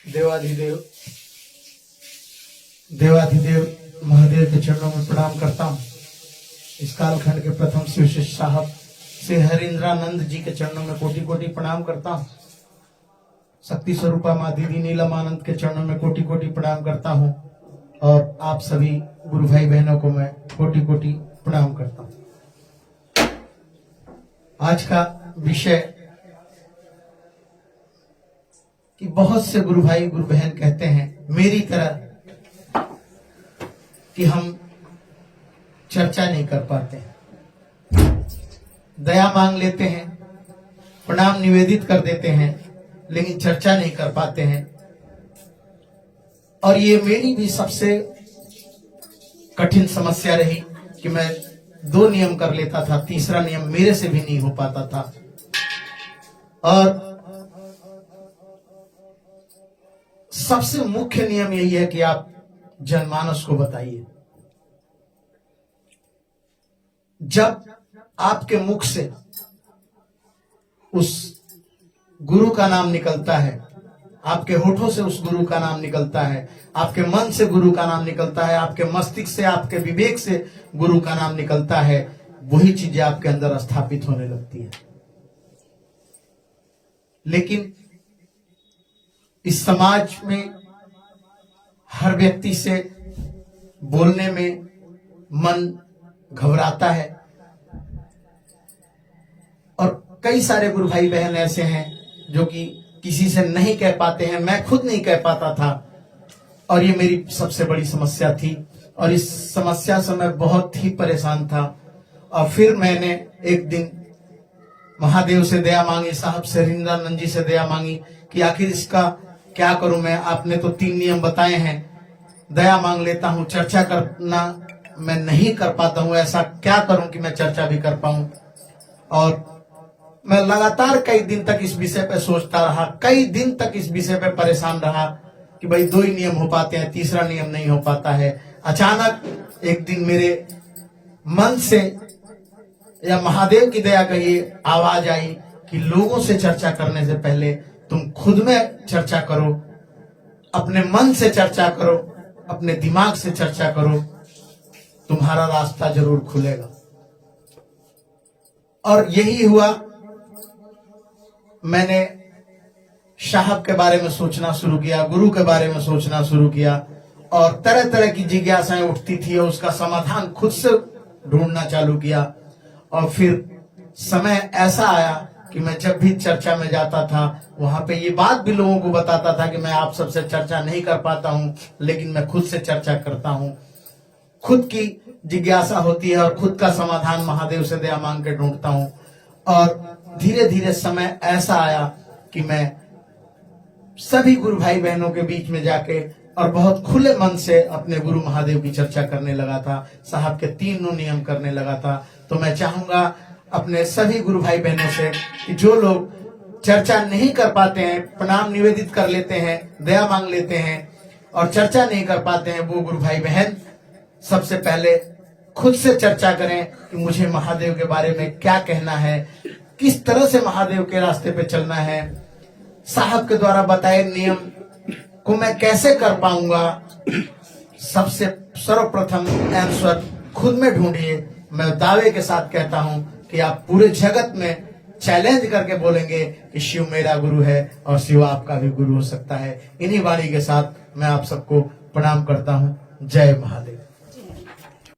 देवाधिदेव महादेव के चरणों में प्रणाम करता हूँ। इस कालखंड के प्रथम शिवशिष्य साहब श्री हरिंद्रानंद जी के चरणों में कोटि कोटि प्रणाम करता हूँ। शक्ति स्वरूपा माँ दीदी नीलमानंद के चरणों में कोटि कोटि प्रणाम करता हूँ। और आप सभी गुरु भाई बहनों को मैं कोटि कोटि प्रणाम करता हूँ। आज का विषय कि बहुत से गुरु भाई गुरु बहन कहते हैं मेरी तरह कि हम चर्चा नहीं कर पाते हैं, दया मांग लेते हैं, प्रणाम निवेदित कर देते हैं, लेकिन चर्चा नहीं कर पाते हैं। और ये मेरी भी सबसे कठिन समस्या रही कि मैं 2 नियम कर लेता था, तीसरा नियम मेरे से भी नहीं हो पाता था। और सबसे मुख्य नियम यही है कि आप जनमानस को बताइए। जब आपके मुख से उस गुरु का नाम निकलता है, आपके होठों से उस गुरु का नाम निकलता है, आपके मन से गुरु का नाम निकलता है, आपके मस्तिष्क से, आपके विवेक से गुरु का नाम निकलता है, वही चीजें आपके अंदर स्थापित होने लगती है। लेकिन इस समाज में हर व्यक्ति से बोलने में मन घबराता है और कई सारे गुरु भाई बहन ऐसे हैं जो कि किसी से नहीं कह पाते हैं। मैं खुद नहीं कह पाता था और ये मेरी सबसे बड़ी समस्या थी और इस समस्या से मैं बहुत ही परेशान था। और फिर मैंने एक दिन महादेव से दया मांगी, साहब से हरिंद्रानंद जी से दया मांगी कि आखिर इसका क्या करूं मैं। आपने तो 3 नियम बताए हैं, दया मांग लेता हूं, चर्चा करना मैं नहीं कर पाता हूं, ऐसा क्या करूं कि मैं चर्चा भी कर पाऊं। और मैं लगातार कई दिन तक इस विषय पे सोचता रहा, कई दिन तक इस विषय पे परेशान रहा कि भाई 2 ही नियम हो पाते हैं, तीसरा नियम नहीं हो पाता है। अचानक एक दिन मेरे मन से या महादेव की दया कहिए आवाज आई कि लोगों से चर्चा करने से पहले तुम खुद में चर्चा करो, अपने मन से चर्चा करो, अपने दिमाग से चर्चा करो, तुम्हारा रास्ता जरूर खुलेगा। और यही हुआ। मैंने साहब के बारे में सोचना शुरू किया, गुरु के बारे में सोचना शुरू किया और तरह तरह की जिज्ञासाएं उठती थी और उसका समाधान खुद से ढूंढना चालू किया। और फिर समय ऐसा आया कि मैं जब भी चर्चा में जाता था वहां पे ये बात भी लोगों को बताता था कि मैं आप सबसे चर्चा नहीं कर पाता हूं, लेकिन मैं खुद से चर्चा करता हूं। खुद की जिज्ञासा होती है और खुद का समाधान महादेव से दया मांग के ढूंढता हूं। और धीरे धीरे समय ऐसा आया कि मैं सभी गुरु भाई बहनों के बीच में जाके और बहुत खुले मन से अपने गुरु महादेव की चर्चा करने लगा था, साहब के 3 नियम करने लगा था। तो मैं चाहूंगा अपने सभी गुरु भाई बहनों से कि जो लोग चर्चा नहीं कर पाते हैं, प्रणाम निवेदित कर लेते हैं, दया मांग लेते हैं और चर्चा नहीं कर पाते हैं, वो गुरु भाई बहन सबसे पहले खुद से चर्चा करें कि मुझे महादेव के बारे में क्या कहना है, किस तरह से महादेव के रास्ते पे चलना है, साहब के द्वारा बताए नियम को मैं कैसे कर पाऊंगा। सबसे सर्वप्रथम आंसर खुद में ढूंढिए। मैं दावे के साथ कहता हूं कि आप पूरे जगत में चैलेंज करके बोलेंगे कि शिव मेरा गुरु है और शिव आपका भी गुरु हो सकता है। इन्हीं वाणी के साथ मैं आप सबको प्रणाम करता हूं। जय महादेव।